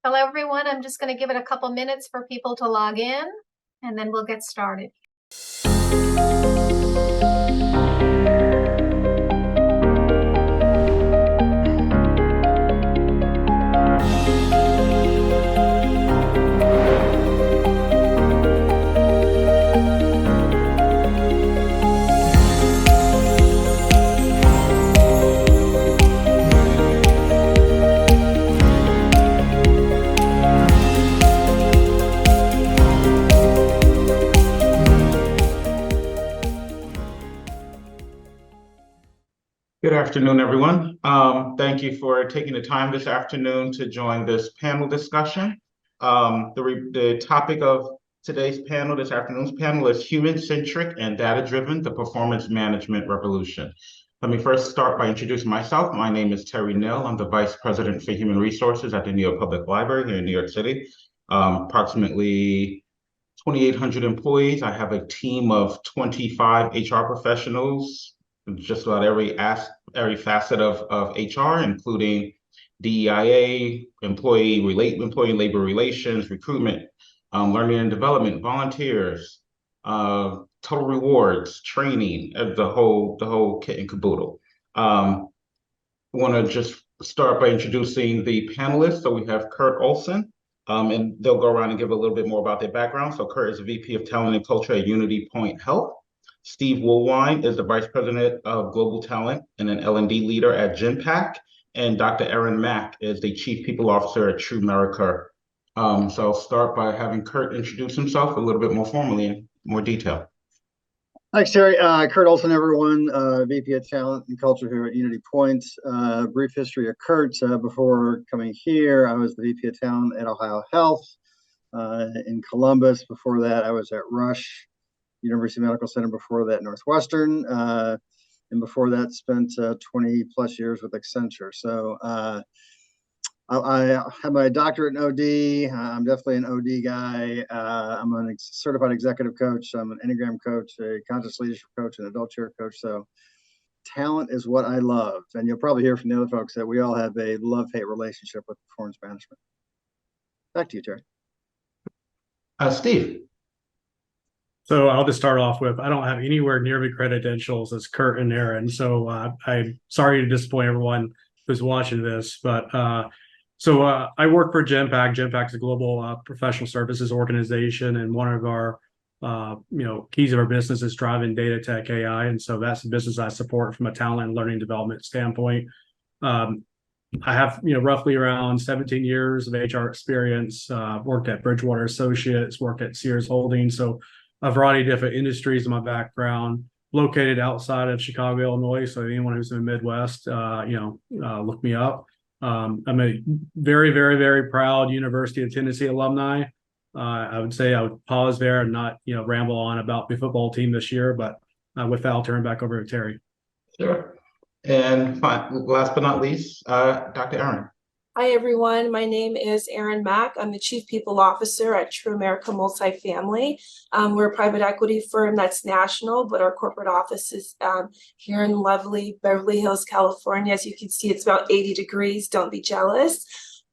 Hello, everyone. I'm just going to give it a couple minutes for people to log in, and then we'll get started. Good afternoon, everyone. Thank you for taking the time this afternoon to join this panel discussion. The topic of today's panel, this afternoon's panel, is human-centric and data-driven, the performance management revolution. Let me first start by introducing myself. My name is Terry Neal. I'm the Vice President for Human Resources at the New York Public Library here in New York City. Approximately 2,800 employees. I have a team of 25 HR professionals, just about every facet of HR, including DEIA, employee labor relations, recruitment, learning and development, volunteers, total rewards, training, the whole kit and caboodle. I want to just start by introducing the panelists. So we have Kurt Olson, and they'll go around and give a little bit more about their background. So Kurt is a VP of Talent and Culture at Unity Point Health. Steve Woolwine is the Vice President of Global Talent and an L&D leader at Genpact. And Dr. Eryn Mack is the Chief People Officer at True America. So I'll start by having Kurt introduce himself a little bit more formally in more detail. Thanks, Terry. Kurt Olson, everyone, VP of Talent and Culture here at Unity Point. Brief history of Kurt. Before coming here, I was the VP of Talent at Ohio Health in Columbus. Before that, I was at Rush University Medical Center. Before that, Northwestern. And before that, spent 20 plus years with Accenture. So I have my doctorate in OD. I'm definitely an OD guy. I'm a certified executive coach. I'm an Enneagram coach, a conscious leadership coach, and adult chair coach. So talent is what I love. And you'll probably hear from the other folks that we all have a love-hate relationship with performance management. Back to you, Terry. Steve. So I'll just start off with, I don't have anywhere near the credentials as Kurt and Eryn. So I'm sorry to disappoint everyone who's watching this, but I work for Genpact. Genpact is a global professional services organization, and one of our keys of our business is driving data tech AI, and so that's the business I support from a talent and learning development standpoint. I have roughly around 17 years of HR experience. Worked at Bridgewater Associates, worked at Sears Holdings, so a variety of different industries in my background. Located outside of Chicago, Illinois, so anyone who's in the Midwest, look me up. I'm a very, very, very proud University of Tennessee alumni. I would say I would pause there and not, ramble on about the football team this year. But with that, I'll turn it back over to Terry. Sure. And last but not least, Dr. Eryn. Hi, everyone. My name is Eryn Mack. I'm the Chief People Officer at True America Multifamily. We're a private equity firm that's national, but our corporate office is here in lovely Beverly Hills, California. As you can see, it's about 80 degrees. Don't be jealous.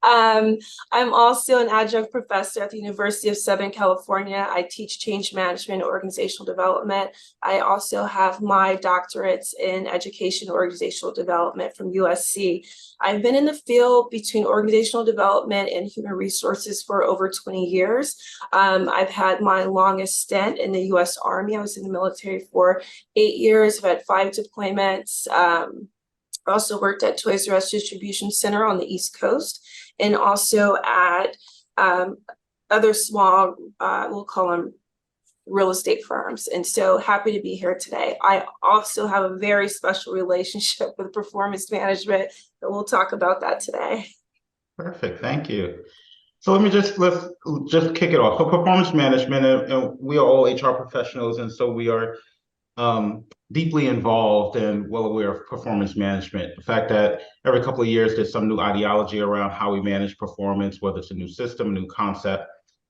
I'm also an adjunct professor at the University of Southern California. I teach change management and organizational development. I also have my doctorates in education and organizational development from USC. I've been in the field between organizational development and human resources for over 20 years. I've had my longest stint in the US Army. I was in the military for 8 years. I've had 5 deployments. I also worked at Toys R Us Distribution Center on the East Coast, and also at other small, we'll call them real estate firms. And so happy to be here today. I also have a very special relationship with performance management, and we'll talk about that today. Perfect, thank you. So let's just kick it off. So performance management, and we are all HR professionals, and so we are deeply involved and well aware of performance management. The fact that every couple of years there's some new ideology around how we manage performance, whether it's a new system, a new concept,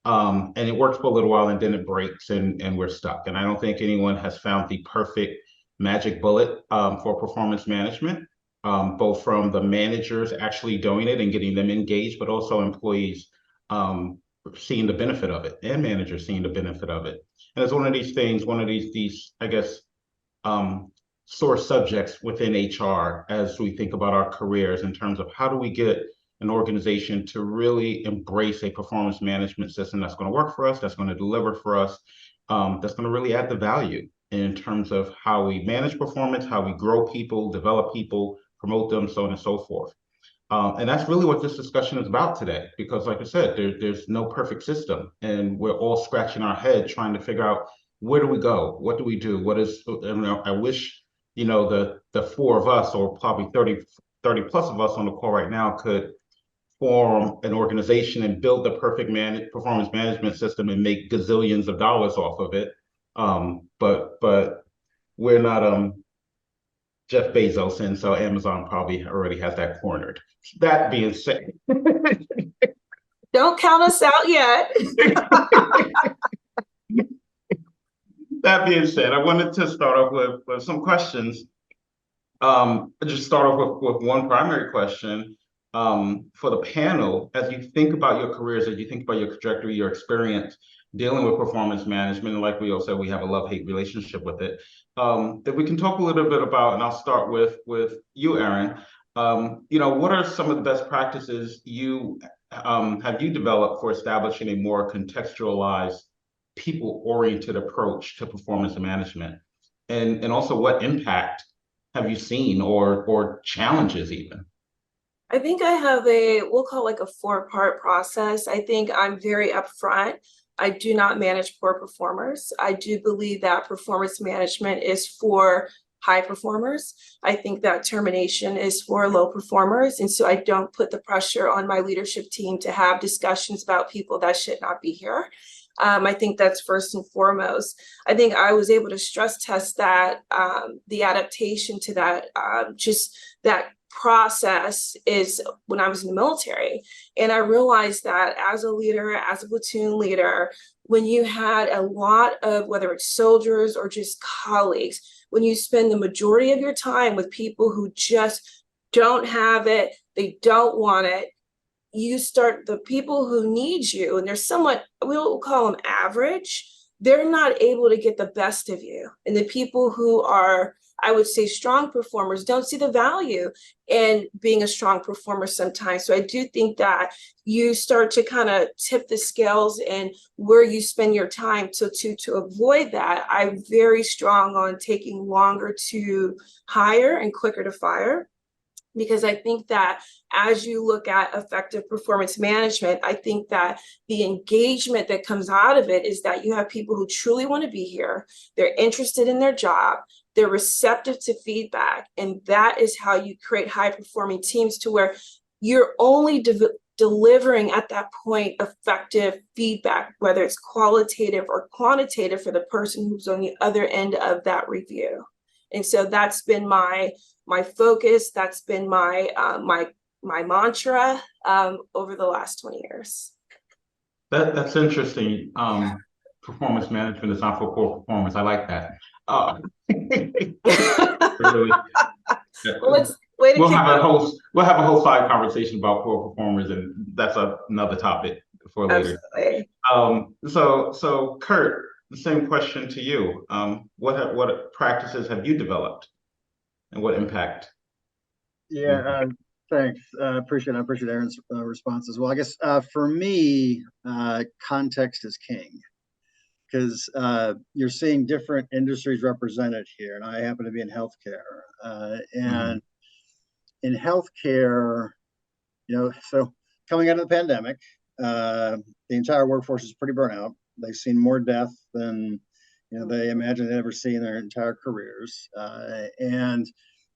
and it works for a little while and then it breaks and we're stuck. And I don't think anyone has found the perfect magic bullet for performance management. both from the managers actually doing it and getting them engaged, but also employees seeing the benefit of it and managers seeing the benefit of it. And it's one of these things, one of these, I guess, sore subjects within HR as we think about our careers in terms of how do we get an organization to really embrace a performance management system that's going to work for us, that's going to deliver for us, that's going to really add the value in terms of how we manage performance, how we grow people, develop people, promote them, so on and so forth. And that's really what this discussion is about today, because like I said, there's no perfect system, and we're all scratching our head trying to figure out where do we go? What do we do? What is, I wish, the four of us, or probably 30 plus of us on the call right now, could form an organization and build the perfect performance management system and make gazillions of dollars off of it. But we're not Jeff Bezos, and so Amazon probably already has that cornered. That being said, Don't count us out yet. that being said, I wanted to start off with some questions. Just start off with one primary question for the panel. As you think about your careers, as you think about your trajectory, your experience dealing with performance management, and like we all said, we have a love-hate relationship with it, that we can talk a little bit about, and I'll start with you, Eryn. What are some of the best practices have you developed for establishing a more contextualized, people-oriented approach to performance management? And also what impact have you seen, or challenges even? I think I have we'll call it like a 4-part process. I think I'm very upfront. I do not manage poor performers. I do believe that performance management is for high performers. I think that termination is for low performers. And so I don't put the pressure on my leadership team to have discussions about people that should not be here. I think that's first and foremost. I think I was able to stress test that the adaptation to that, just that process is when I was in the military. And I realized that as a leader, as a platoon leader, when you had a lot of, whether it's soldiers or just colleagues, when you spend the majority of your time with people who just don't have it, they don't want it, you start, the people who need you, and they're somewhat, we'll call them average, they're not able to get the best of you. And the people who are, I would say, strong performers don't see the value in being a strong performer sometimes. So I do think that you start to kind of tip the scales in where you spend your time. So to avoid that, I'm very strong on taking longer to hire and quicker to fire. Because I think that as you look at effective performance management, I think that the engagement that comes out of it is that you have people who truly want to be here. They're interested in their job. They're receptive to feedback. And that is how you create high performing teams, to where you're only delivering at that point effective feedback, whether it's qualitative or quantitative, for the person who's on the other end of that review. And so that's been my focus. That's been my mantra over the last 20 years. That's interesting. Performance management is not for poor performance. I like that. Really, well, we'll have a whole side conversation about poor performers, and that's another topic for later. Absolutely. So Kurt, the same question to you. What practices have you developed, and what impact? Yeah, thanks. I appreciate Eryn's response as well. I guess for me, context is king, because you're seeing different industries represented here, and I happen to be in healthcare. And in healthcare, so coming out of the pandemic, the entire workforce is pretty burnt out. They've seen more death than they imagine they'd ever see in their entire careers, and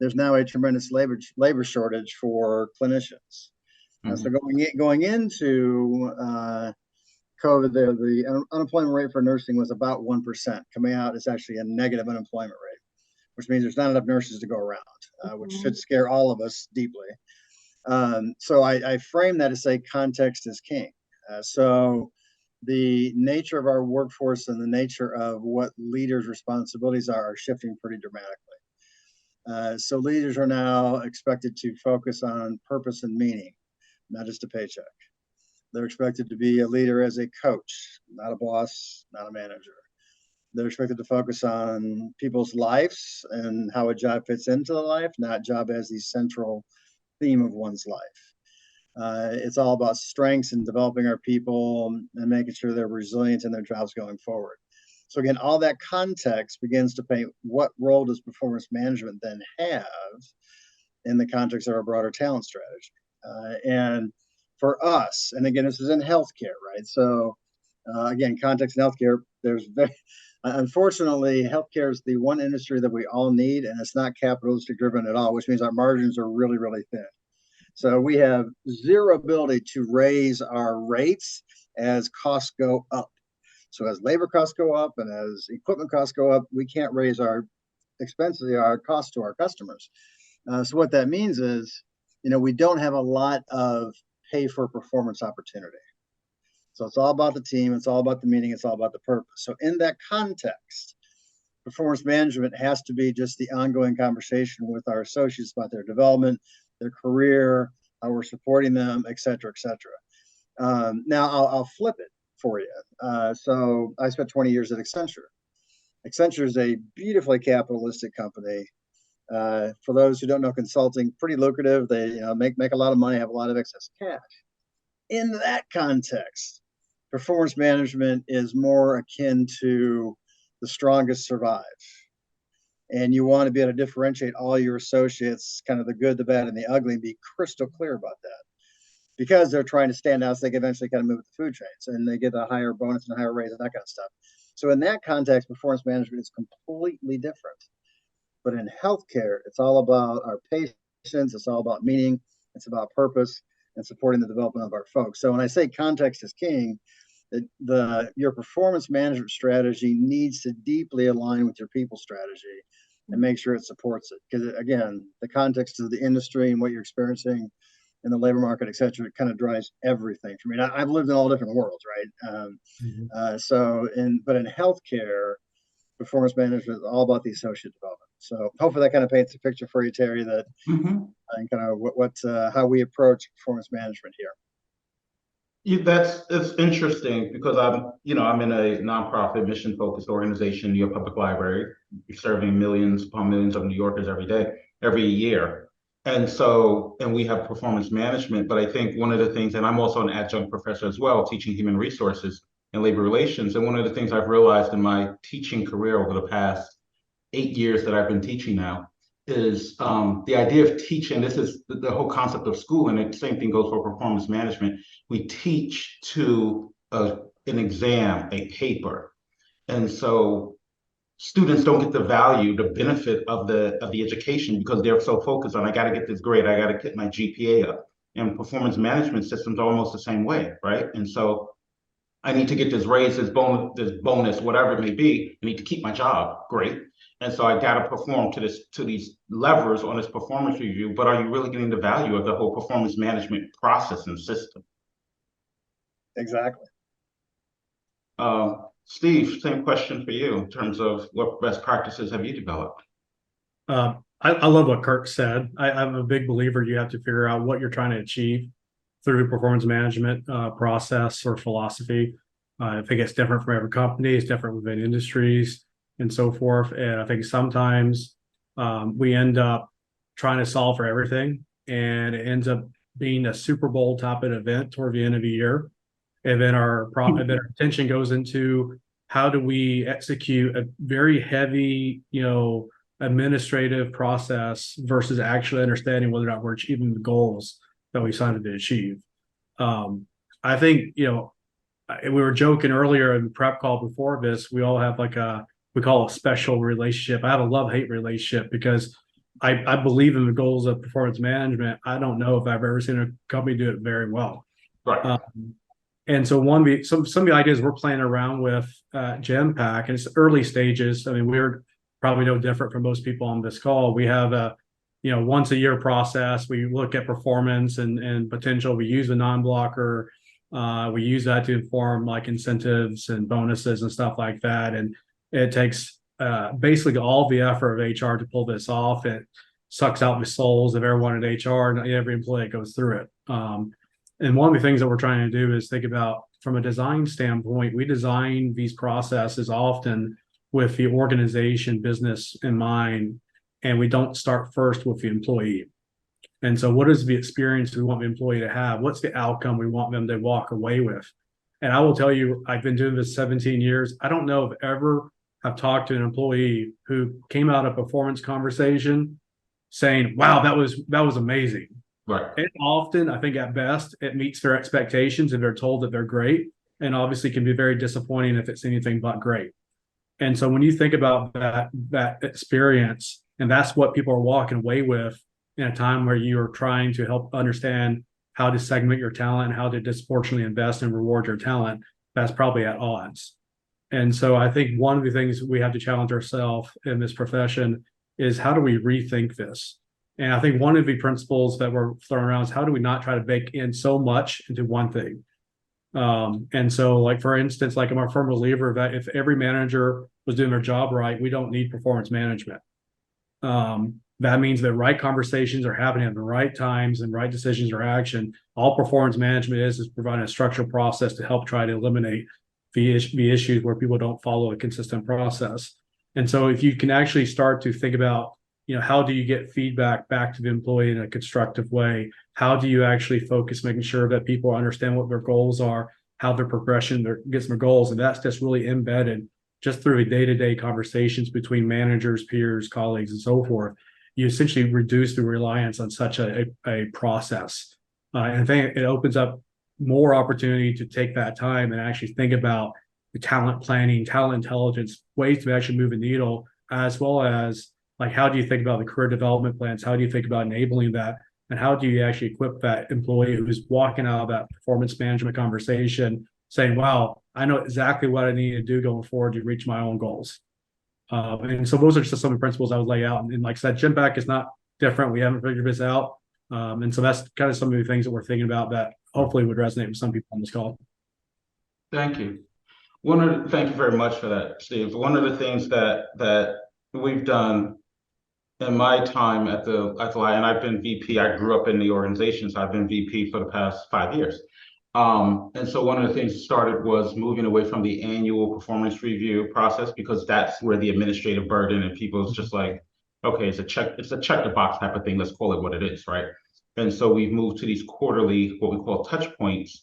there's now a tremendous labor shortage for clinicians. So going into COVID, the unemployment rate for nursing was about 1%. Coming out, it's actually a negative unemployment rate, which means there's not enough nurses to go around, which should scare all of us deeply. So I frame that to say context is king. So the nature of our workforce and the nature of what leaders' responsibilities are shifting pretty dramatically. So leaders are now expected to focus on purpose and meaning, not just a paycheck. They're expected to be a leader as a coach, not a boss, not a manager. They're expected to focus on people's lives and how a job fits into the life, not job as the central theme of one's life. It's all about strengths and developing our people and making sure they're resilient in their jobs going forward. So again, all that context begins to paint what role does performance management then have in the context of our broader talent strategy. And for us, and again, this is in healthcare, right? So again, context in healthcare, there's very, unfortunately, healthcare is the one industry that we all need, and it's not capitalistic driven at all, which means our margins are really, really thin. So we have zero ability to raise our rates as costs go up. So as labor costs go up and as equipment costs go up, we can't raise our expenses, our costs to our customers. So what that means is, we don't have a lot of pay for performance opportunity. So it's all about the team, it's all about the meaning, it's all about the purpose. So in that context, performance management has to be just the ongoing conversation with our associates about their development, their career, how we're supporting them, et cetera, et cetera. Now I'll flip it for you. So I spent 20 years at Accenture. Accenture is a beautifully capitalistic company. For those who don't know consulting, pretty lucrative. They make a lot of money, have a lot of excess cash. In that context, performance management is more akin to the strongest survive. And you want to be able to differentiate all your associates, kind of the good, the bad, and the ugly, and be crystal clear about that. Because they're trying to stand out so they can eventually kind of move the food chains and they get a higher bonus and a higher raise and that kind of stuff. So in that context, performance management is completely different. But in healthcare, it's all about our patients, it's all about meaning, it's about purpose and supporting the development of our folks. So when I say context is king, your performance management strategy needs to deeply align with your people strategy and make sure it supports it. Because again, the context of the industry and what you're experiencing in the labor market, et cetera, it kind of drives everything for me. Now, I've lived in all different worlds, right? But in healthcare, performance management is all about the associate development. So hopefully that kind of paints a picture for you, Terry, that and kind of how we approach performance management here. It's interesting because I'm in a nonprofit mission-focused organization, New York Public Library, serving millions upon millions of New Yorkers every year. And we have performance management, but I think one of the things, and I'm also an adjunct professor as well, teaching human resources and labor relations. And one of the things I've realized in my teaching career over the past 8 years that I've been teaching now is the idea of teaching. This is the whole concept of school, and the same thing goes for performance management. We teach to an exam, a paper. And so students don't get the value, the benefit of the education because they're so focused on, I got to get this grade, I got to get my GPA up. And performance management systems are almost the same way, right? And so I need to get this raise, this bonus, whatever it may be. I need to keep my job, great. And so I got to perform to these levers on this performance review. But are you really getting the value of the whole performance management process and system? Exactly. Steve, same question for you in terms of what best practices have you developed? I love what Kurt said. I'm a big believer you have to figure out what you're trying to achieve through performance management process or philosophy. I think it's different from every company, it's different within industries and so forth. And I think sometimes we end up trying to solve for everything, and it ends up being a Super Bowl type of event toward the end of the year. And then our attention goes into how do we execute a very heavy, administrative process versus actually understanding whether or not we're achieving the goals that we signed to achieve. I think, we were joking earlier in the prep call before this, we all have we call it a special relationship. I have a love-hate relationship because I believe in the goals of performance management. I don't know if I've ever seen a company do it very well. Right. And so some of the ideas we're playing around with GenPack, and it's early stages. I mean, we're probably no different from most people on this call. We have a once a year process. We look at performance and potential. We use a non-blocker. We use that to inform like incentives and bonuses and stuff like that. And it takes basically all the effort of HR to pull this off. It sucks out the souls of everyone in HR and every employee that goes through it. And one of the things that we're trying to do is think about from a design standpoint, we design these processes often with the organization business in mind, and we don't start first with the employee. And so what is the experience we want the employee to have? What's the outcome we want them to walk away with? And I will tell you, I've been doing this 17 years. I don't know if ever I've talked to an employee who came out of a performance conversation saying, wow, that was amazing. Right. And often, I think at best, it meets their expectations and they're told that they're great. And obviously can be very disappointing if it's anything but great. And so when you think about that experience, and that's what people are walking away with in a time where you are trying to help understand how to segment your talent and how to disproportionately invest and reward your talent, that's probably at odds. And so I think one of the things we have to challenge ourselves in this profession is how do we rethink this? And I think one of the principles that we're throwing around is how do we not try to bake in so much into one thing? And so, like, for instance, like I'm a firm believer that if every manager was doing their job right, we don't need performance management. That means that right conversations are happening at the right times and right decisions are action. All performance management is providing a structural process to help try to eliminate the issues where people don't follow a consistent process. And so if you can actually start to think about, how do you get feedback back to the employee in a constructive way? How do you actually focus making sure that people understand what their goals are, how their progression gets their goals? And that's just really embedded just through the day-to-day conversations between managers, peers, colleagues, and so forth. You essentially reduce the reliance on such a process. And I think it opens up more opportunity to take that time and actually think about the talent planning, talent intelligence, ways to actually move a needle, as well as like, how do you think about the career development plans? How do you think about enabling that? And how do you actually equip that employee who's walking out of that performance management conversation saying, wow, I know exactly what I need to do going forward to reach my own goals. And so those are just some of the principles I would lay out. And like I said, Genback is not different. We haven't figured this out. And so that's kind of some of the things that we're thinking about that hopefully would resonate with some people on this call. Thank you. Thank you very much for that, Steve. One of the things that we've done in my time at the and I've been VP. I grew up in the organization, so I've been VP for the past 5 years. And so one of the things that started was moving away from the annual performance review process, because that's where the administrative burden and people's just like, okay, it's a check the box type of thing. Let's call it what it is, right? And so we've moved to these quarterly, what we call touch points,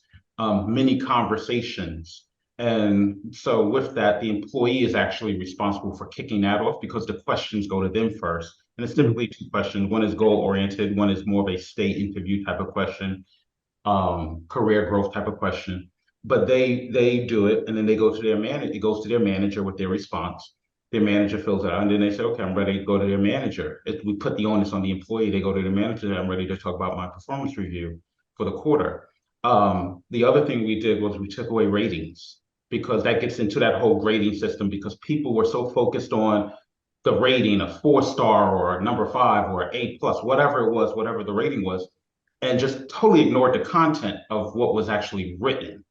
mini conversations. And so with that, the employee is actually responsible for kicking that off because the questions go to them first. And it's typically two questions. One is goal oriented. One is more of a stay interview type of question, career growth type of question. But they do it, and then they go to their manager. It goes to their manager with their response. Their manager fills it out, and then they say, okay, I'm ready to go to their manager. We put the onus on the employee. They go to the manager. I'm ready to talk about my performance review for the quarter. The other thing we did was we took away ratings, because that gets into that whole grading system, because people were so focused on the rating, a 4-star or a number 5 or A+, whatever it was, whatever the rating was, and just totally ignored the content of what was actually written.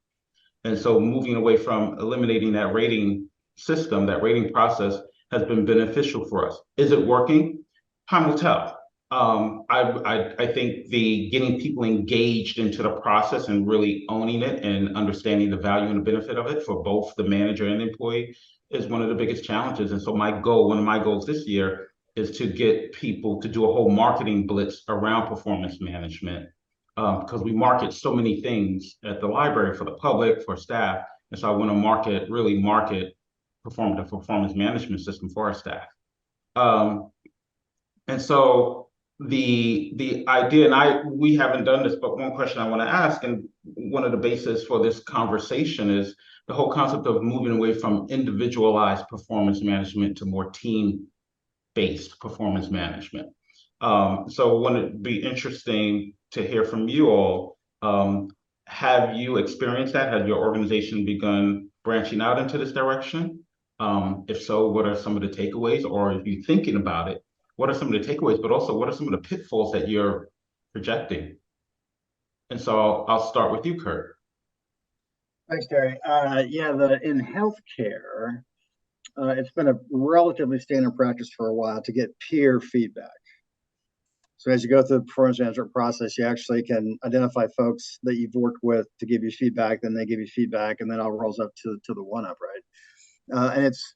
And so moving away from eliminating that rating system, that rating process, has been beneficial for us. Is it working? Time will tell. I think the getting people engaged into the process and really owning it and understanding the value and the benefit of it for both the manager and the employee is one of the biggest challenges. And so one of my goals this year is to get people to do a whole marketing blitz around performance management, because we market so many things at the library for the public, for staff. And so I want to really market the performance management system for our staff. And so the idea, and we haven't done this, but one question I want to ask, and one of the bases for this conversation, is the whole concept of moving away from individualized performance management to more team-based performance management. So I want to be interesting to hear from you all. Have you experienced that? Has your organization begun branching out into this direction? If so, what are some of the takeaways? Or if you're thinking about it, what are some of the takeaways, but also what are some of the pitfalls that you're projecting? And so I'll start with you, Kurt. Thanks, Terry. In healthcare, it's been a relatively standard practice for a while to get peer feedback. So as you go through the performance management process, you actually can identify folks that you've worked with to give you feedback, then they give you feedback, and then it all rolls up to the one-up, right? And it's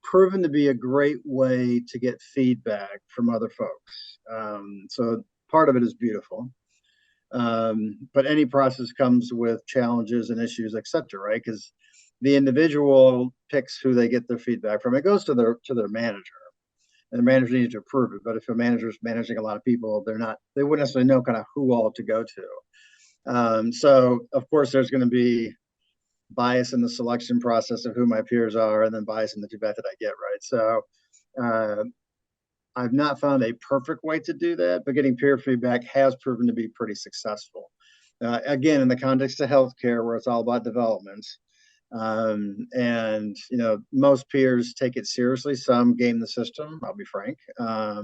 proven to be a great way to get feedback from other folks. So part of it is beautiful. But any process comes with challenges and issues, et cetera, right? Because the individual picks who they get their feedback from. It goes to their manager, and the manager needs to approve it. But if a manager is managing a lot of people, they wouldn't necessarily know kind of who all to go to. So of course there's going to be bias in the selection process of who my peers are, and then bias in the feedback that I get, right? So I've not found a perfect way to do that, but getting peer feedback has proven to be pretty successful. Again, in the context of healthcare, where it's all about development, and most peers take it seriously. Some game the system. I'll be frank. I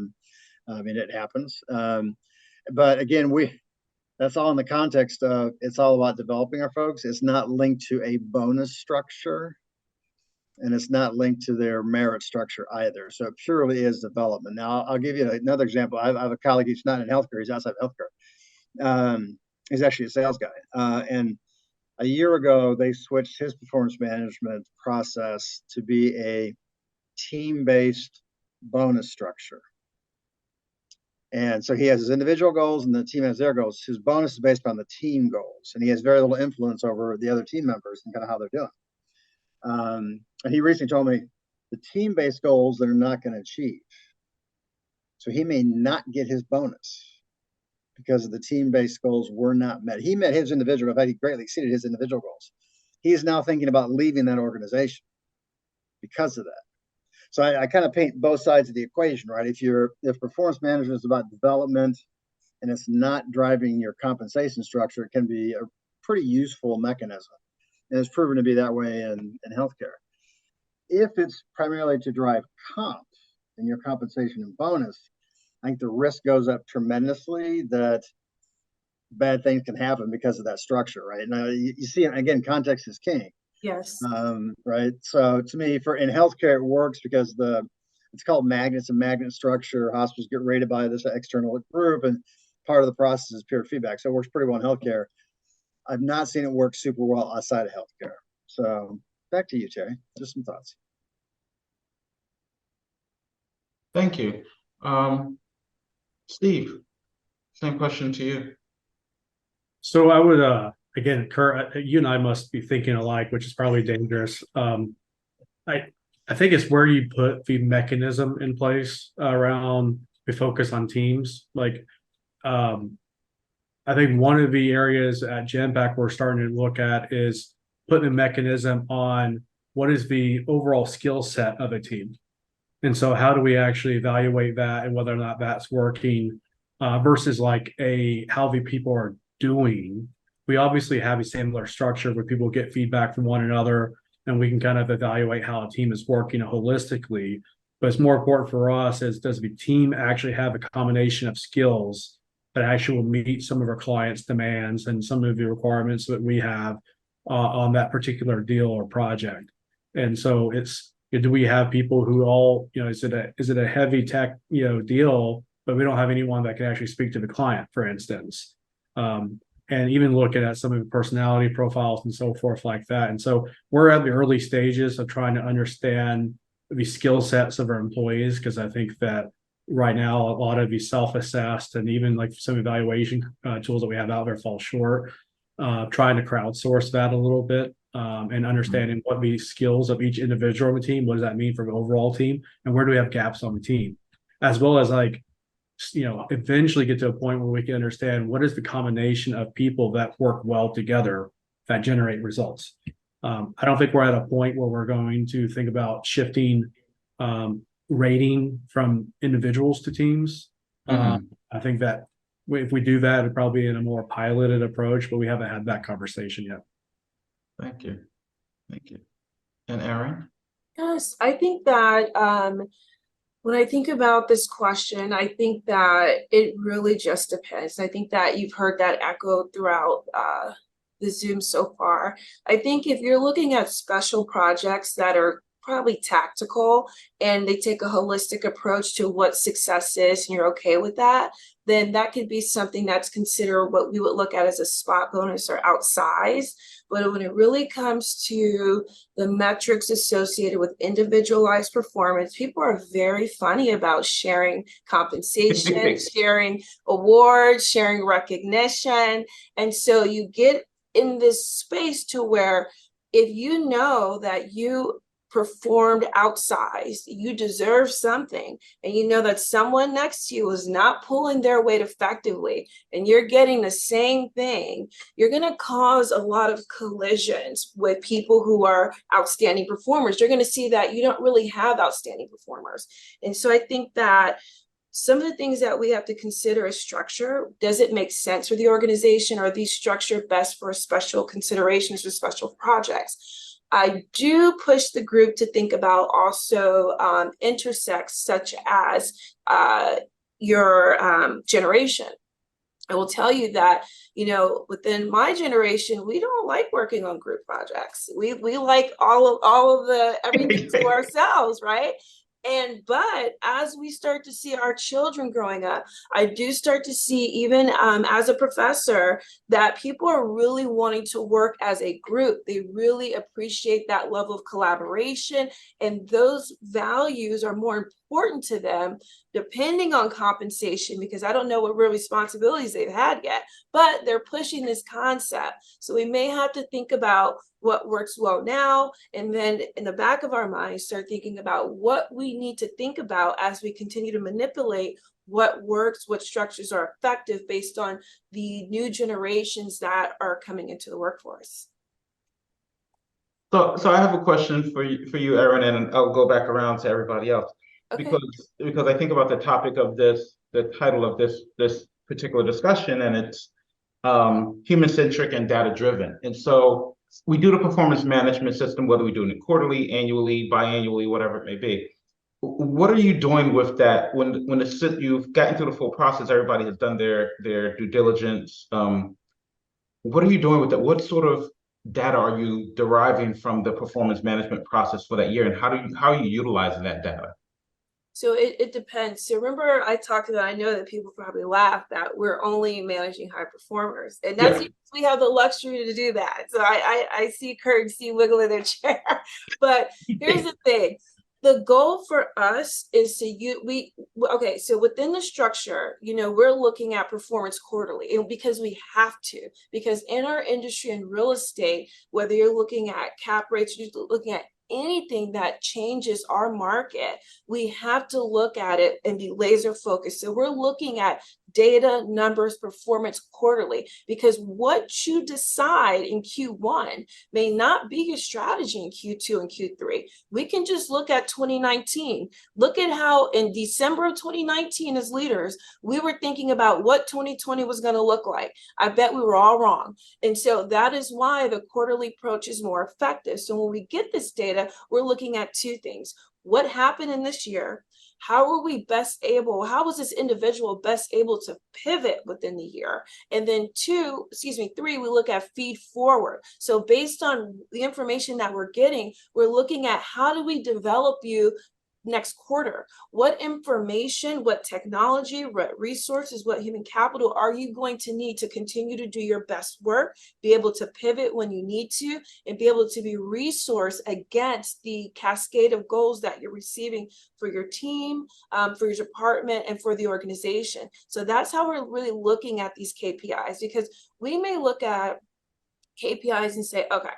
mean, it happens. But again, that's all in the context of it's all about developing our folks. It's not linked to a bonus structure, and it's not linked to their merit structure either. So it purely is development. Now, I'll give you another example. I have a colleague who's not in healthcare. He's outside of healthcare. He's actually a sales guy. And a year ago, they switched his performance management process to be a team-based bonus structure. And so he has his individual goals and the team has their goals. His bonus is based on the team goals, and he has very little influence over the other team members and kind of how they're doing. And he recently told me the team-based goals that are not going to achieve. So he may not get his bonus because of the team-based goals were not met. He met his individual, in fact, he greatly exceeded his individual goals. He is now thinking about leaving that organization because of that. So I kind of paint both sides of the equation, right? If performance management is about development and it's not driving your compensation structure, it can be a pretty useful mechanism. And it's proven to be that way in healthcare. If it's primarily to drive comp and your compensation and bonus, I think the risk goes up tremendously that bad things can happen because of that structure, right? Now you see, again, context is king. Yes. Right. So to me, in healthcare, it works because it's called magnets and magnet structure. Hospitals get rated by this external group, and part of the process is peer feedback. So it works pretty well in healthcare. I've not seen it work super well outside of healthcare. So back to you, Terry. Just some thoughts. Thank you. Steve, same question to you. So I would, again, Kurt, you and I must be thinking alike, which is probably dangerous. I think it's where you put the mechanism in place around we focus on teams. Like, I think one of the areas at Genpact we're starting to look at is putting a mechanism on what is the overall skill set of a team. And so how do we actually evaluate that and whether or not that's working versus like how the people are doing. We obviously have a similar structure where people get feedback from one another and we can kind of evaluate how a team is working holistically. But it's more important for us is, does the team actually have a combination of skills that actually will meet some of our clients' demands and some of the requirements that we have on that particular deal or project? And so do we have people who all, is it a heavy tech, deal, but we don't have anyone that can actually speak to the client, for instance? And even looking at some of the personality profiles and so forth like that. And so we're at the early stages of trying to understand the skill sets of our employees, because I think that right now a lot of the self-assessed and even like some evaluation tools that we have out there fall short. Trying to crowdsource that a little bit and understanding what the skills of each individual on the team, what does that mean for the overall team, and where do we have gaps on the team, as well as eventually get to a point where we can understand what is the combination of people that work well together that generate results. I don't think we're at a point where we're going to think about shifting rating from individuals to teams. I think that if we do that, it'd probably be in a more piloted approach, but we haven't had that conversation yet. Thank you. Thank you. And Eryn? Yes, I think that when I think about this question, I think that it really just depends. I think that you've heard that echoed throughout the Zoom so far. I think if you're looking at special projects that are probably tactical and they take a holistic approach to what success is and you're okay with that, then that could be something that's considered what we would look at as a spot bonus or outsized. But when it really comes to the metrics associated with individualized performance, people are very funny about sharing compensation, sharing awards, sharing recognition. And so you get in this space to where if you know that you performed outsized, you deserve something, and you know that someone next to you is not pulling their weight effectively, and you're getting the same thing, you're going to cause a lot of collisions with people who are outstanding performers. You're going to see that you don't really have outstanding performers. And so I think that some of the things that we have to consider is structure. Does it make sense for the organization? Are these structured best for special considerations or special projects? I do push the group to think about also intersects such as your generation. I will tell you that, you know, within my generation, we don't like working on group projects. We like all of the everything to ourselves, right? But as we start to see our children growing up, I do start to see, even as a professor, that people are really wanting to work as a group. They really appreciate that level of collaboration, and those values are more important to them, depending on compensation, because I don't know what real responsibilities they've had yet, but they're pushing this concept. So we may have to think about what works well now, and then in the back of our minds, start thinking about what we need to think about as we continue to manipulate what works, what structures are effective based on the new generations that are coming into the workforce. So I have a question for you, Eryn, and I'll go back around to everybody else. Okay. Because I think about the topic of this, the title of this particular discussion, and it's human-centric and data-driven. And so we do the performance management system, whether we do it quarterly, annually, biannually, whatever it may be. What are you doing with that when you've gotten through the full process, everybody has done their due diligence? What are you doing with that? What sort of data are you deriving from the performance management process for that year, and how are you utilizing that data? So it depends. So remember, I talked about, I know that people probably laugh that we're only managing high performers, and that's because we have the luxury to do that. So I see Kurt and Steve wiggling their chair, but here's the thing. The goal for us is okay, so within the structure, you know, we're looking at performance quarterly, and because we have to, because in our industry in real estate, whether you're looking at cap rates, you're looking at anything that changes our market, we have to look at it and be laser focused. So we're looking at data, numbers, performance quarterly, because what you decide in Q1 may not be your strategy in Q2 and Q3. We can just look at 2019. Look at how in December of 2019, as leaders, we were thinking about what 2020 was going to look like. I bet we were all wrong. And so that is why the quarterly approach is more effective. So when we get this data, we're looking at two things. What happened in this year? How were we how was this individual best able to pivot within the year? And then three, we look at feed forward. So based on the information that we're getting, we're looking at how do we develop you next quarter? What information, what technology, what resources, what human capital are you going to need to continue to do your best work, be able to pivot when you need to, and be able to be resourced against the cascade of goals that you're receiving for your team, for your department, and for the organization. So that's how we're really looking at these KPIs, because we may look at KPIs and say, okay,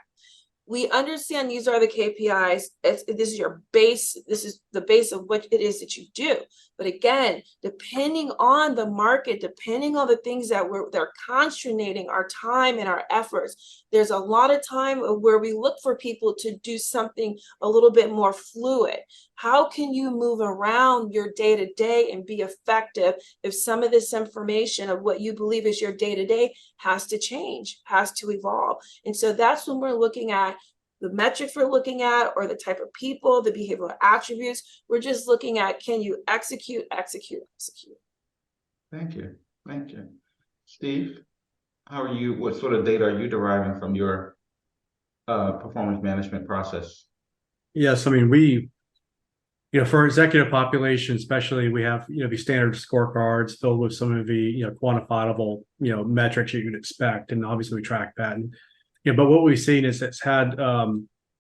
we understand these are the KPIs. This is your base. This is the base of what it is that you do. But again, depending on the market, depending on the things that they're constraining our time and our efforts, there's a lot of time where we look for people to do something a little bit more fluid. How can you move around your day-to-day and be effective if some of this information of what you believe is your day-to-day has to change, has to evolve? And so that's when we're looking at the metrics we're looking at, or the type of people, the behavioral attributes. We're just looking at, can you execute? Thank you. Steve, what sort of data are you deriving from your performance management process? Yes, I mean, for executive population, especially, we have, these standard scorecards filled with some of the, quantifiable, metrics you would expect. And obviously we track that. And, but what we've seen is it's had,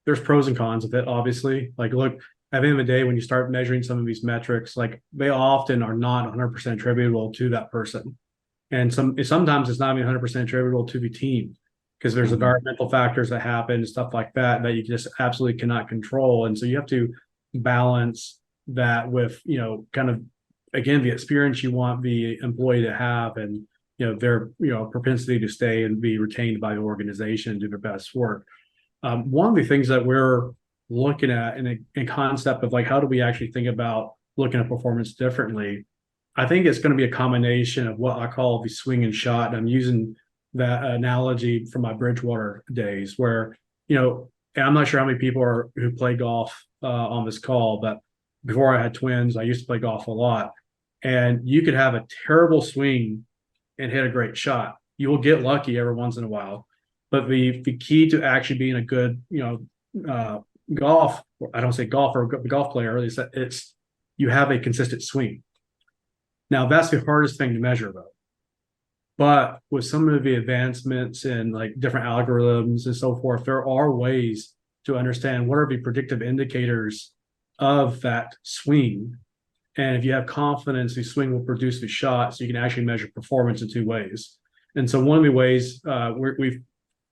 there's pros and cons with it, obviously. Like, look, at the end of the day, when you start measuring some of these metrics, like they often are not 100% attributable to that person. And sometimes it's not even 100% attributable to the team, because there's environmental factors that happen and stuff like that that you just absolutely cannot control. And so you have to balance that with, kind of, again, the experience you want the employee to have, and their propensity to stay and be retained by the organization and do their best work. One of the things that we're looking at in a concept of like, how do we actually think about looking at performance differently? I think it's going to be a combination of what I call the swing and shot. And I'm using that analogy from my Bridgewater days, where, and I'm not sure how many people who play golf on this call, but before I had twins, I used to play golf a lot. And you could have a terrible swing and hit a great shot. You will get lucky every once in a while. But the key to actually being a good, golf, I don't say golfer, golf player, is that you have a consistent swing. Now, that's the hardest thing to measure, though. But with some of the advancements in like different algorithms and so forth, there are ways to understand what are the predictive indicators of that swing. And if you have confidence, the swing will produce the shot, so you can actually measure performance in two ways. And so one of the ways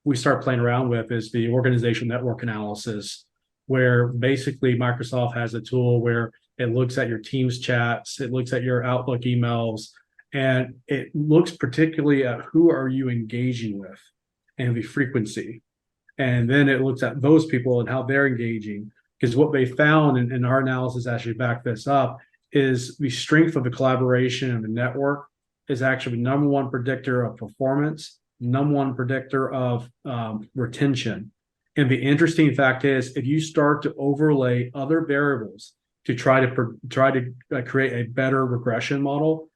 we start playing around with is the organization network analysis, where basically Microsoft has a tool where it looks at your Teams chats, it looks at your Outlook emails, and it looks particularly at who are you engaging with and the frequency. And then it looks at those people and how they're engaging. Because what they found, and our analysis actually backed this up, is the strength of the collaboration and the network is actually the number one predictor of performance, number one predictor of retention. And the interesting fact is, if you start to overlay other variables to try to create a better regression model,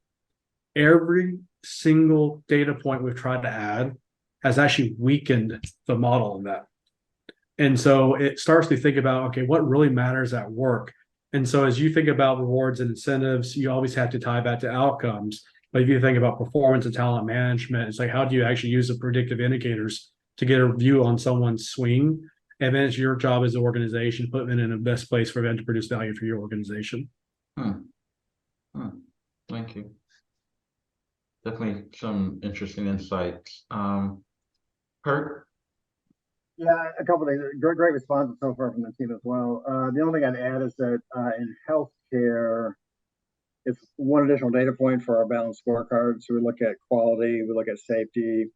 every single data point we've tried to add has actually weakened the model in that. And so it starts to think about, okay, what really matters at work? And so as you think about rewards and incentives, you always have to tie that to outcomes. But if you think about performance and talent management, it's like, how do you actually use the predictive indicators to get a view on someone's swing? And then it's your job as an organization to put them in the best place for them to produce value for your organization. Thank you. Definitely some interesting insights. Kurt? Yeah, a couple of things. Great responses so far from the team as well. The only thing I'd add is that in healthcare, it's one additional data point for our balanced scorecard. So we look at quality, we look at safety,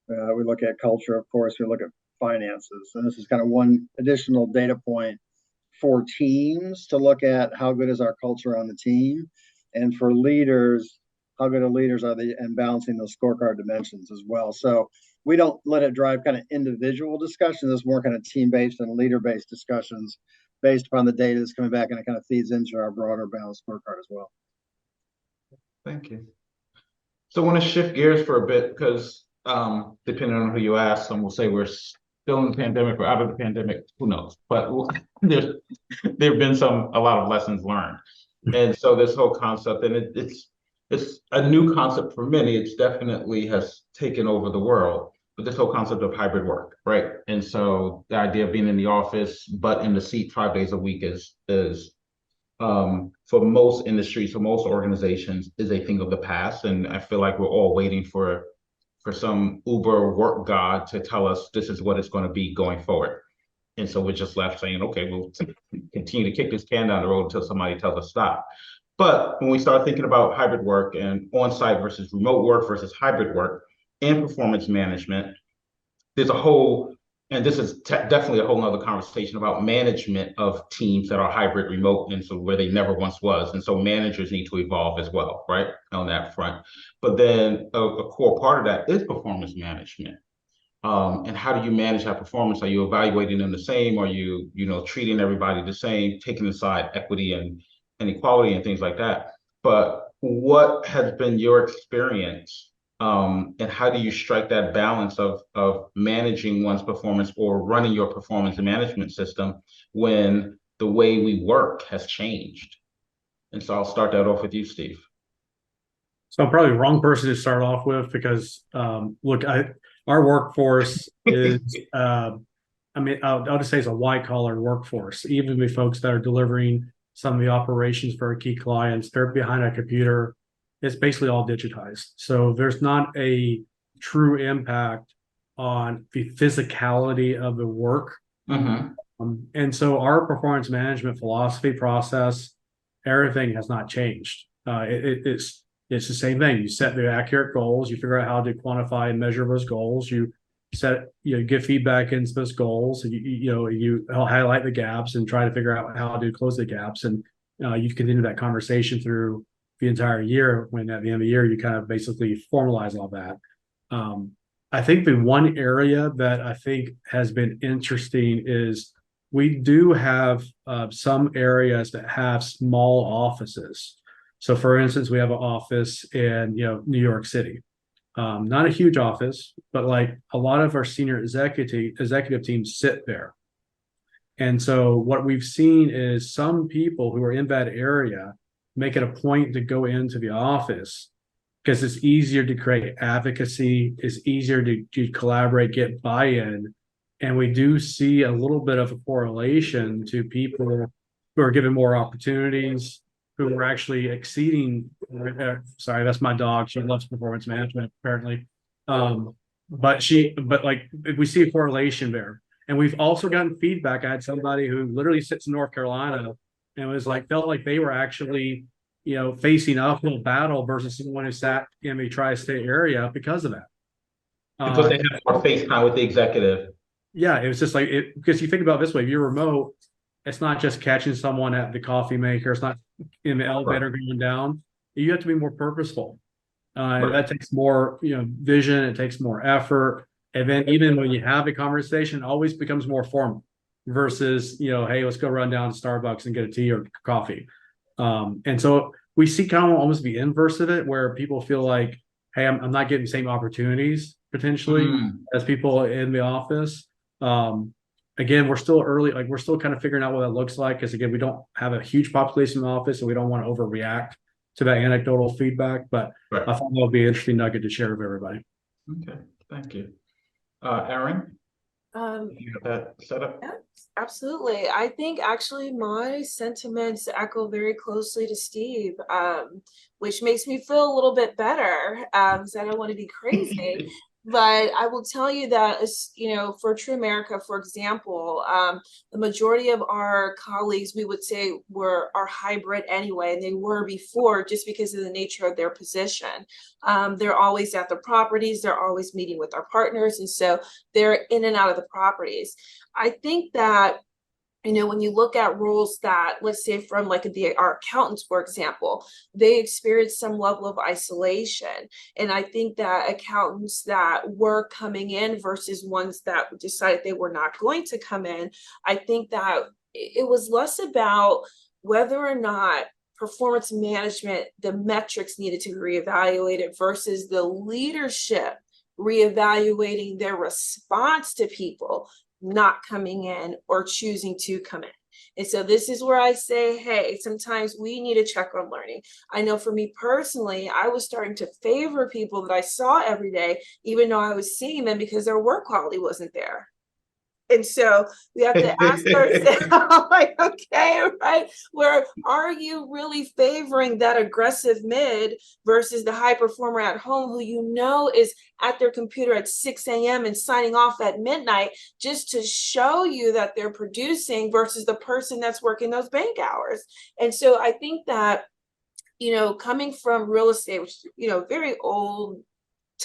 we look at culture, of course, we look at finances. And this is kind of one additional data point for teams to look at how good is our culture on the team, and for leaders, how good of leaders are they, and balancing those scorecard dimensions as well. So we don't let it drive kind of individual discussions. It's more kind of team-based and leader-based discussions based upon the data that's coming back, and it kind of feeds into our broader balanced scorecard as well. Thank you. So I want to shift gears for a bit, because depending on who you ask, some will say we're still in the pandemic or out of the pandemic, who knows? But there have been a lot of lessons learned. And so this whole concept, and it's a new concept for many. It's definitely has taken over the world, but this whole concept of hybrid work, right? And so the idea of being in the office, but in the seat 5 days a week is for most industries, for most organizations, is a thing of the past. And I feel like we're all waiting for some Uber work god to tell us this is what it's going to be going forward. And so we're just left saying, okay, we'll continue to kick this can down the road until somebody tells us stop. But when we start thinking about hybrid work and on-site versus remote work versus hybrid work and performance management, there's a whole, and this is definitely a whole nother conversation about management of teams that are hybrid, remote, and so where they never once was. And so managers need to evolve as well, right, on that front. But then a core part of that is performance management. And how do you manage that performance? Are you evaluating them the same? Are you, treating everybody the same, taking aside equity and equality and things like that? But what has been your experience, and how do you strike that balance of managing one's performance or running your performance management system when the way we work has changed. And so I'll start that off with you, Steve. So I'm probably the wrong person to start off with because, look, our workforce is, I'll just say it's a white collar workforce. Even the folks that are delivering some of the operations for our key clients, they're behind a computer. It's basically all digitized. So there's not a true impact on the physicality of the work. And so our performance management philosophy process, everything has not changed. It's the same thing. You set the accurate goals, you figure out how to quantify and measure those goals, you give feedback into those goals, and you highlight the gaps and try to figure out how to close the gaps. And you continue that conversation through the entire year, when at the end of the year, you kind of basically formalize all that. I think the one area that I think has been interesting is we do have some areas that have small offices. So for instance, we have an office in New York City. Not a huge office, but like a lot of our senior executive teams sit there. And so what we've seen is some people who are in that area make it a point to go into the office because it's easier to create advocacy, it's easier to collaborate, get buy-in. And we do see a little bit of a correlation to people who are given more opportunities, who are actually exceeding. Sorry, that's my dog. She loves performance management, apparently. But we see a correlation there. And we've also gotten feedback. I had somebody who literally sits in North Carolina and was felt like they were actually, facing an uphill battle versus someone who sat in the tri-state area because of that. Because they have more face time with the executive. Yeah, it was just because you think about it this way, if you're remote, it's not just catching someone at the coffee maker, it's not in the elevator going down. You have to be more purposeful. That takes more, vision, it takes more effort. And then even when you have a conversation, it always becomes more formal versus, hey, let's go run down to Starbucks and get a tea or coffee. And so we see kind of almost the inverse of it, where people feel like, hey, I'm not getting the same opportunities potentially as people in the office. Again, we're still early, we're still kind of figuring out what that looks like, because again, we don't have a huge population in the office, and we don't want to overreact to that anecdotal feedback. But I thought that would be an interesting nugget to share with everybody. Okay, thank you. Eryn, you have that set up? Yeah, absolutely. I think actually my sentiments echo very closely to Steve, which makes me feel a little bit better, because I don't want to be crazy. But I will tell you that, for True America, for example, the majority of our colleagues, we would say, are hybrid anyway, and they were before, just because of the nature of their position. They're always at the properties, they're always meeting with our partners, and so they're in and out of the properties. I think that, when you look at roles that, let's say from our accountants, for example, they experience some level of isolation. And I think that accountants that were coming in versus ones that decided they were not going to come in, I think that it was less about whether or not performance management, the metrics needed to be reevaluated versus the leadership reevaluating their response to people not coming in or choosing to come in. And so this is where I say, hey, sometimes we need to check on learning. I know for me personally, I was starting to favor people that I saw every day, even though I was seeing them, because their work quality wasn't there. And so we have to ask ourselves, okay, right? Where are you really favoring that aggressive mid versus the high performer at home who is at their computer at 6 a.m. and signing off at midnight just to show you that they're producing versus the person that's working those bank hours? And so I think that, coming from real estate, which, very old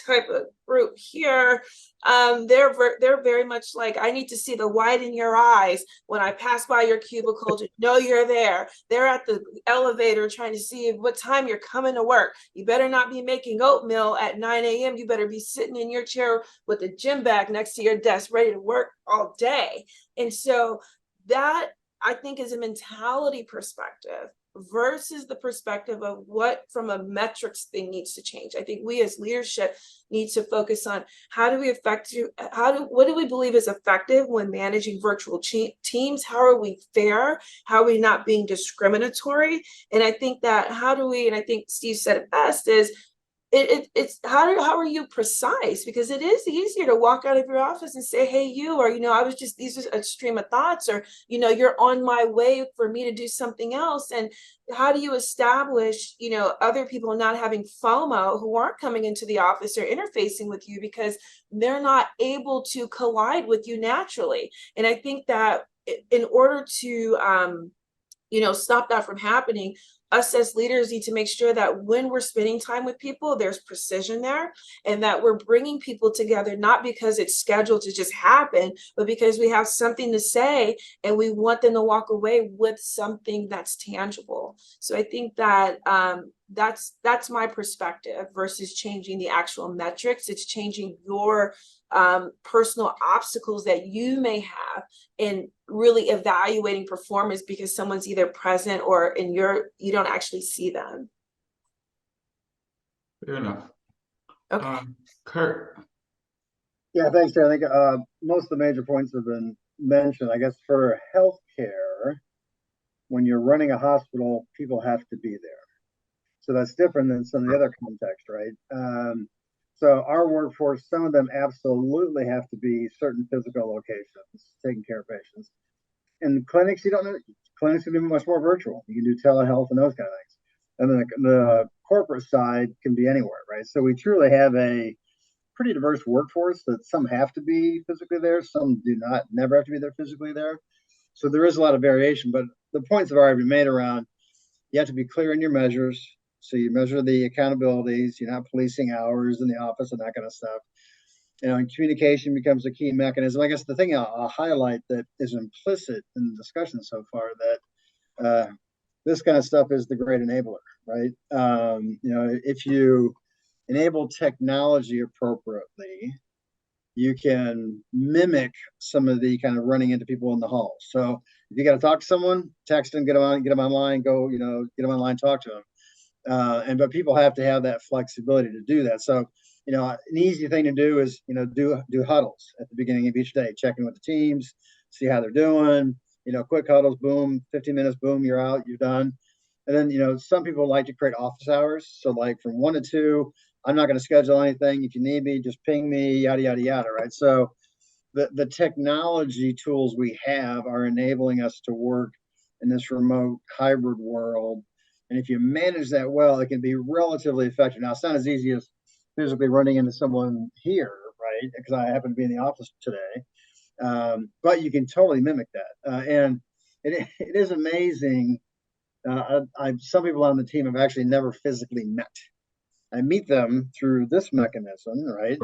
type of group here, they're very much like, I need to see the white in your eyes when I pass by your cubicle to know you're there. They're at the elevator trying to see what time you're coming to work. You better not be making oatmeal at 9 a.m. You better be sitting in your chair with a gym bag next to your desk ready to work all day. And so that, I think, is a mentality perspective versus the perspective of what from a metrics thing needs to change. I think we as leadership need to focus on how do we what do we believe is effective when managing virtual teams? How are we fair? How are we not being discriminatory? And I think that and I think Steve said it best, is it's how are you precise? Because it is easier to walk out of your office and say, hey, you, or, I was just, these are a stream of thoughts, or, you're on my way for me to do something else. And how do you establish, other people not having FOMO who aren't coming into the office or interfacing with you because they're not able to collide with you naturally? And I think that in order to, stop that from happening, us as leaders need to make sure that when we're spending time with people, there's precision there, and that we're bringing people together, not because it's scheduled to just happen, but because we have something to say and we want them to walk away with something that's tangible. So I think that that's my perspective versus changing the actual metrics. It's changing your personal obstacles that you may have in really evaluating performance because someone's either present or you don't actually see them. Fair enough. Okay. Kurt. Yeah, thanks, Terry. I think most of the major points have been mentioned. I guess for healthcare, when you're running a hospital, people have to be there. So that's different than some of the other contexts, right? So our workforce, some of them absolutely have to be certain physical locations, taking care of patients. In clinics, clinics can be much more virtual. You can do telehealth and those kind of things. And then the corporate side can be anywhere, right? So we truly have a pretty diverse workforce that some have to be physically there, some do not, never have to be there physically there. So there is a lot of variation, but the points have already been made around, you have to be clear in your measures. So you measure the accountabilities, you're not policing hours in the office and that kind of stuff. And communication becomes a key mechanism. I guess the thing I'll highlight that is implicit in the discussion so far, that this kind of stuff is the great enabler, right? If you enable technology appropriately, you can mimic some of the kind of running into people in the hall. So if you got to talk to someone, text them, get them online, go, get them online, talk to them. But people have to have that flexibility to do that. So, an easy thing to do is, do huddles at the beginning of each day, check in with the teams, see how they're doing, quick huddles, boom, 15 minutes, boom, you're out, you're done. And then, some people like to create office hours. So like from 1 to 2, I'm not going to schedule anything. If you need me, just ping me, yada, yada, yada, right? So the technology tools we have are enabling us to work in this remote hybrid world. And if you manage that well, it can be relatively effective. Now, it's not as easy as physically running into someone here, right? Because I happen to be in the office today. But you can totally mimic that. And it is amazing. Some people on the team have actually never physically met. I meet them through this mechanism, right?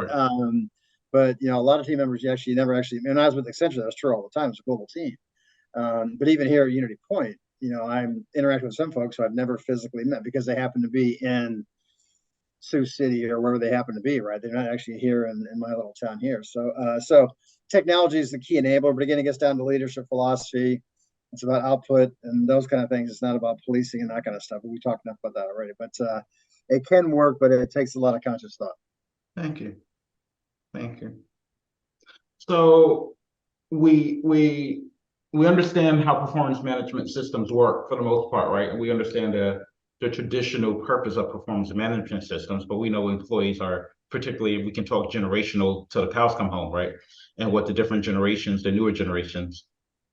But, a lot of team members, you actually never actually, and I was with Accenture, that's true all the time. It's a global team. But even here at Unity Point, I'm interacting with some folks who I've never physically met because they happen to be in Sioux City or wherever they happen to be, right? They're not actually here in my little town here. So technology is the key enabler, but again, it gets down to leadership philosophy. It's about output and those kind of things. It's not about policing and that kind of stuff. We talked enough about that already, but it can work, but it takes a lot of conscious thought. Thank you. So we understand how performance management systems work for the most part, right? And we understand the traditional purpose of performance management systems, but we know employees are, particularly, we can talk generational till the cows come home, right? And what the different generations, the newer generations,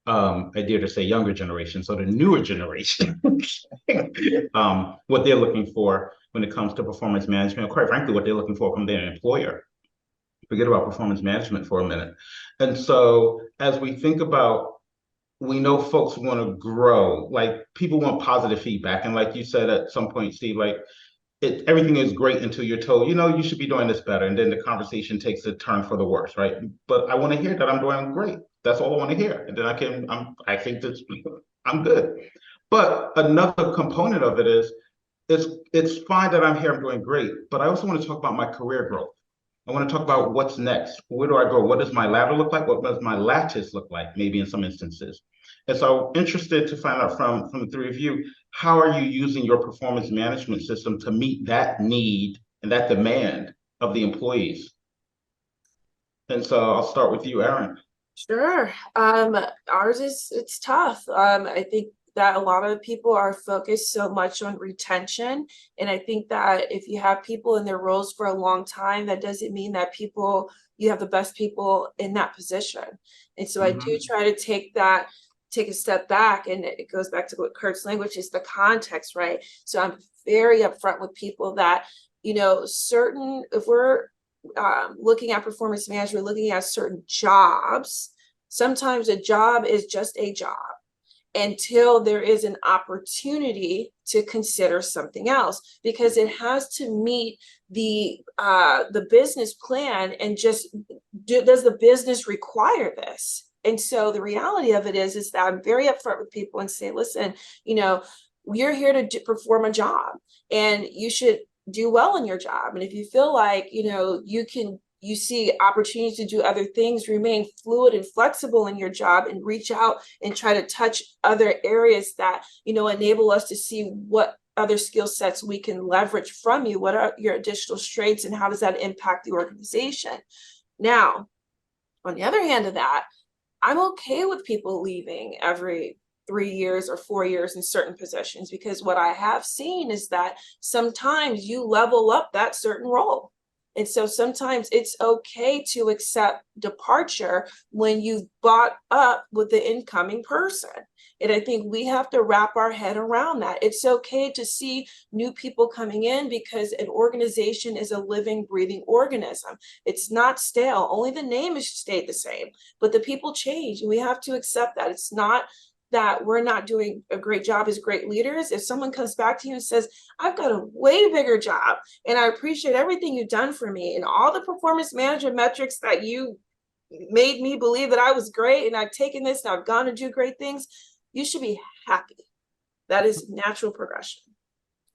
I dare to say younger generations, so the newer generation, what they're looking for when it comes to performance management, quite frankly, what they're looking for from their employer. Forget about performance management for a minute. And so as we think about, we know folks want to grow, like people want positive feedback. And like you said at some point, Steve, like everything is great until you're told, you should be doing this better. And then the conversation takes a turn for the worse, right? But I want to hear that I'm doing great. That's all I want to hear. And then I think that I'm good. But another component of it is, it's fine that I'm here, I'm doing great, but I also want to talk about my career growth. I want to talk about what's next. Where do I go? What does my ladder look like? What does my lattice look like, maybe in some instances? And so I'm interested to find out from the three of you, how are you using your performance management system to meet that need and that demand of the employees? And so I'll start with you, Eryn. Sure. Ours it's tough. I think that a lot of people are focused so much on retention. And I think that if you have people in their roles for a long time, that doesn't mean that you have the best people in that position. And so I do try to take a step back, and it goes back to what Kurt's language is, the context, right? So I'm very upfront with people that, if we're looking at performance management, looking at certain jobs, sometimes a job is just a job until there is an opportunity to consider something else, because it has to meet the business plan, and just does the business require this? And so the reality of it is that I'm very upfront with people and say, listen, you're here to perform a job, and you should do well in your job. And if you feel like, you see opportunities to do other things, remain fluid and flexible in your job, and reach out and try to touch other areas that, enable us to see what other skill sets we can leverage from you. What are your additional strengths, and how does that impact the organization? Now, on the other hand of that, I'm okay with people leaving every 3 years or 4 years in certain positions, because what I have seen is that sometimes you level up that certain role. And so sometimes it's okay to accept departure when you've bought up with the incoming person. And I think we have to wrap our head around that. It's okay to see new people coming in, because an organization is a living, breathing organism. It's not stale. Only the name has stayed the same, but the people change, and we have to accept that. It's not that we're not doing a great job as great leaders. If someone comes back to you and says, I've got a way bigger job, and I appreciate everything you've done for me, and all the performance management metrics that you made me believe that I was great, and I've taken this and I've gone to do great things, you should be happy. That is natural progression.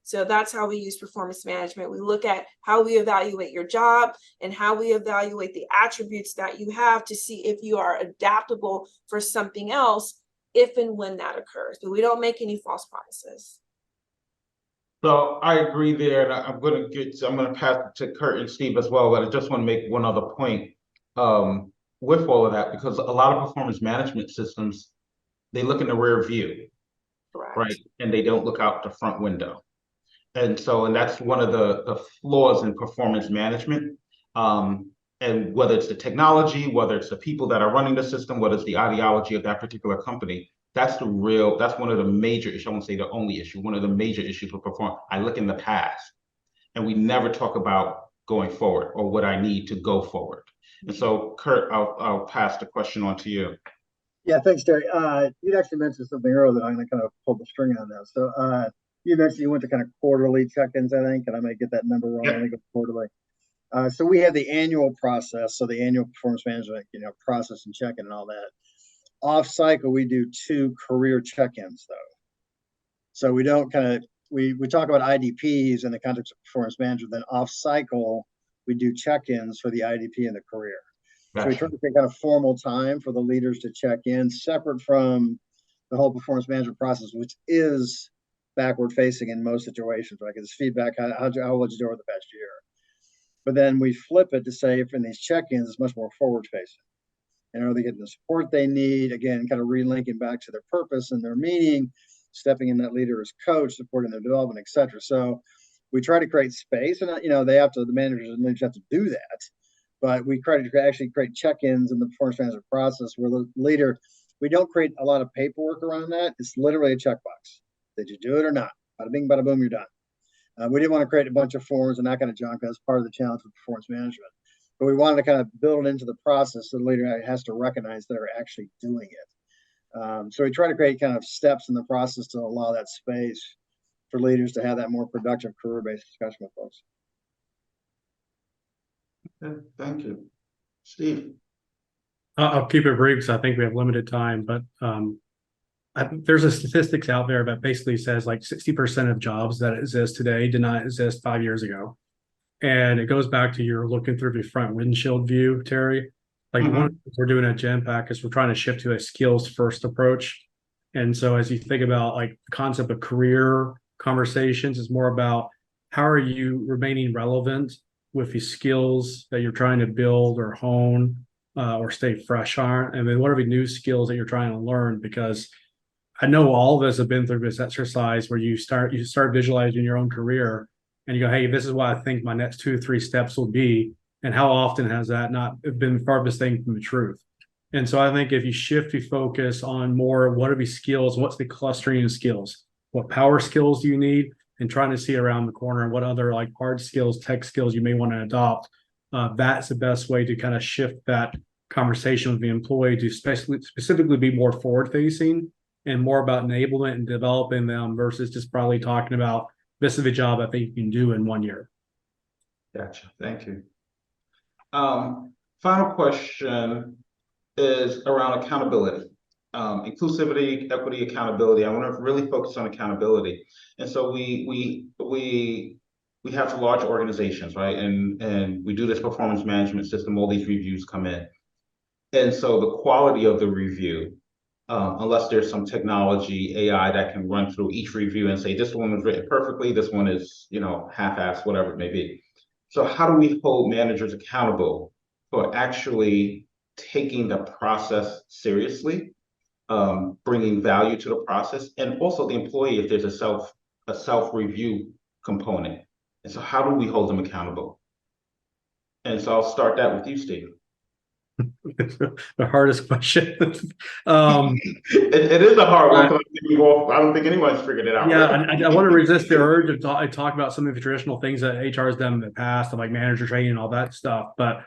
So that's how we use performance management. We look at how we evaluate your job and how we evaluate the attributes that you have to see if you are adaptable for something else, if and when that occurs. But we don't make any false promises. So I agree there, and I'm going to pass it to Kurt and Steve as well, but I just want to make one other point with all of that, because a lot of performance management systems, they look in the rear view, Correct. right? And they don't look out the front window. And that's one of the flaws in performance management. And whether it's the technology, whether it's the people that are running the system, whether it's the ideology of that particular company, that's one of the major issues. I won't say the only issue, one of the major issues with performance. I look in the past, and we never talk about going forward or what I need to go forward. And so, Kurt, I'll pass the question on to you. Yeah, thanks, Terry. You'd actually mentioned something earlier that I'm going to kind of pull the string on that. So you mentioned you went to kind of quarterly check-ins, I think, and I might get that number wrong. Yep. I think it's quarterly. So we have the annual process, so the annual performance management, process and check-in and all that. Off cycle, we do 2 career check-ins though. So we don't we talk about IDPs in the context of performance management. Then off cycle, we do check-ins for the IDP and the career. Gotcha. So we try to take kind of formal time for the leaders to check in, separate from the whole performance management process, which is backward facing in most situations, right? Because it's feedback, how would you do over the past year? But then we flip it to say, if in these check-ins, it's much more forward facing. And are they getting the support they need? Again, kind of relinking back to their purpose and their meaning, stepping in that leader as coach, supporting their development, et cetera. So we try to create space, and the managers and leaders have to do that. But we try to actually create check-ins in the performance management process where the leader, we don't create a lot of paperwork around that. It's literally a checkbox. Did you do it or not? Bada bing, bada boom, you're done. We didn't want to create a bunch of forms and that kind of junk. That's part of the challenge with performance management. But we wanted to kind of build it into the process so the leader has to recognize they're actually doing it. So we try to create kind of steps in the process to allow that space for leaders to have that more productive career-based discussion with folks. Okay, thank you. Steve? I'll keep it brief because I think we have limited time, but there's a statistics out there that basically says like 60% of jobs that exist today did not exist 5 years ago. And it goes back to you're looking through the front windshield view, Terry. Like one of the things we're doing at Genpack is we're trying to shift to a skills first approach. And so as you think about like the concept of career conversations, it's more about how are you remaining relevant with the skills that you're trying to build or hone or stay fresh on, and then what are the new skills that you're trying to learn? Because I know all of us have been through this exercise where you start visualizing your own career and you go, hey, this is what I think my next 2 or 3 steps will be. And how often has that not been the farthest thing from the truth? And so I think if you shift your focus on more, what are the skills? What's the clustering of skills? What power skills do you need? And trying to see around the corner and what other like hard skills, tech skills you may want to adopt. That's the best way to kind of shift that conversation with the employee to specifically be more forward facing and more about enablement and developing them versus just probably talking about this is the job I think you can do in 1 year. Gotcha. Thank you. Final question is around accountability, inclusivity, equity, accountability. I want to really focus on accountability. And so we have large organizations, right? And we do this performance management system. All these reviews come in, and so the quality of the review, unless there's some technology, AI that can run through each review and say this one was written perfectly, this one is half-assed, whatever it may be. So how do we hold managers accountable for actually taking the process seriously, bringing value to the process, and also the employee if there's a self-review component? And so how do we hold them accountable? And so I'll start that with you, Steve. The hardest question. It is a hard one because I don't think anyone's figured it out. Yeah, really. I want to resist the urge of talk about some of the traditional things that HR has done in the past, like manager training and all that stuff. But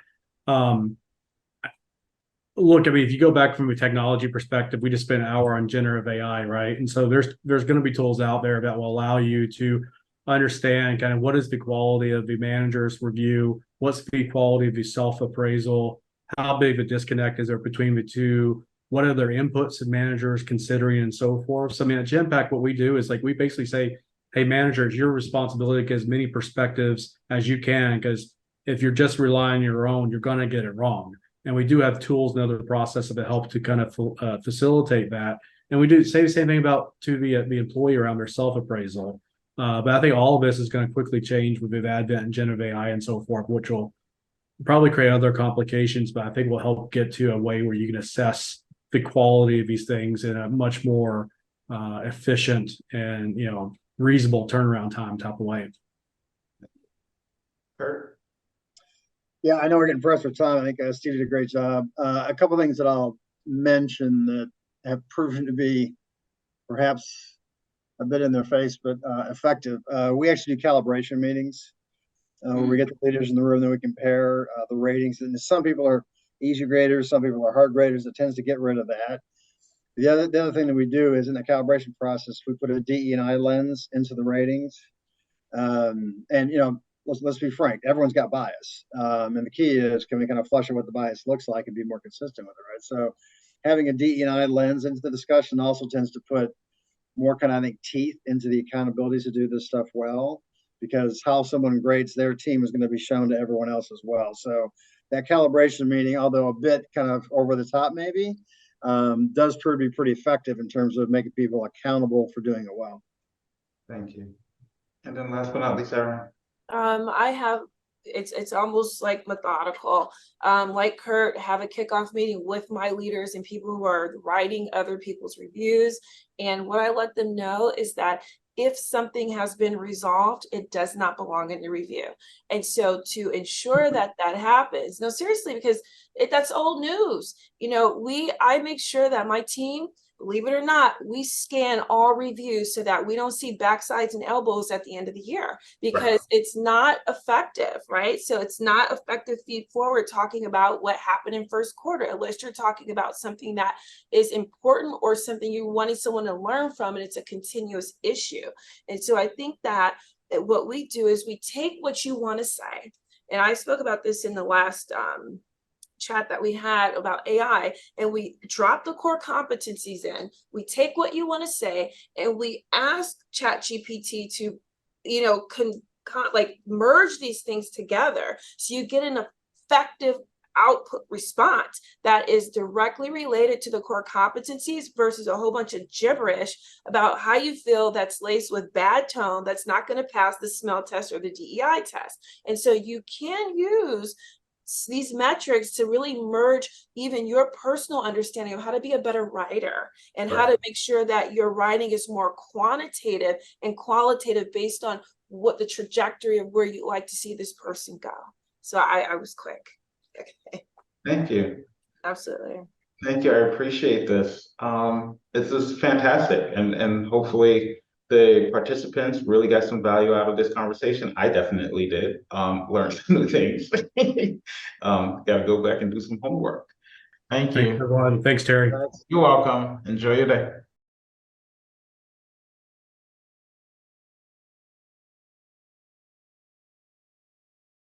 look, I mean, if you go back from a technology perspective, we just spent an hour on generative AI, right? And so there's going to be tools out there that will allow you to understand kind of what is the quality of the manager's review, what's the quality of the self-appraisal, how big of a disconnect is there between the two, what are their inputs and managers considering and so forth. So I mean, at Genpact, what we do is like we basically say, hey, managers, your responsibility to get as many perspectives as you can, because if you're just relying on your own, you're going to get it wrong. And we do have tools and other processes that help to kind of facilitate that. And we do say the same thing about to the employee around their self-appraisal. But I think all of this is going to quickly change with the advent and generative AI and so forth, which will probably create other complications, but I think will help get to a way where you can assess the quality of these things in a much more efficient and reasonable turnaround time type of way. Kurt? Yeah, I know we're getting pressed for time. I think Steve did a great job. A couple of things that I'll mention that have proven to be perhaps a bit in their face, but effective. We actually do calibration meetings where we get the leaders in the room, then we compare the ratings. And some people are easy graders, some people are hard graders. It tends to get rid of that. The other thing that we do is in the calibration process, we put a DE&I lens into the ratings. Let's be frank, everyone's got bias. And the key is, can we kind of flush out what the bias looks like and be more consistent with it, right? So having a DE&I lens into the discussion also tends to put more kind of, I think, teeth into the accountabilities to do this stuff well, because how someone grades their team is going to be shown to everyone else as well. So that calibration meeting, although a bit kind of over the top maybe, does prove to be pretty effective in terms of making people accountable for doing it well. Thank you. And then last but not least, Eryn. I have, it's almost like methodical. Like Kurt, have a kickoff meeting with my leaders and people who are writing other people's reviews. And what I let them know is that if something has been resolved, it does not belong in the review. And so to ensure that that happens, no, seriously, because that's old news. I make sure that my team, believe it or not, we scan all reviews so that we don't see backsides and elbows at the end of the year, because it's not effective, right? So it's not effective feed forward talking about what happened in first quarter, unless you're talking about something that is important or something you're wanting someone to learn from, and it's a continuous issue. And so I think that what we do is we take what you want to say, and I spoke about this in the last chat that we had about AI, and we drop the core competencies in, we take what you want to say, and we ask ChatGPT to, merge these things together so you get an effective output response that is directly related to the core competencies versus a whole bunch of gibberish about how you feel that's laced with bad tone that's not going to pass the smell test or the DEI test. And so you can use these metrics to really merge even your personal understanding of how to be a better writer and how to make sure that your writing is more quantitative and qualitative based on what the trajectory of where you like to see this person go. So I was quick. Okay. Thank you. Absolutely. Thank you. I appreciate this. This is fantastic, and hopefully the participants really got some value out of this conversation. I definitely did. Learn some new things. Got to go back and do some homework. Thank Thanks, you. everyone. Thanks, Terry. You're welcome. Enjoy your day.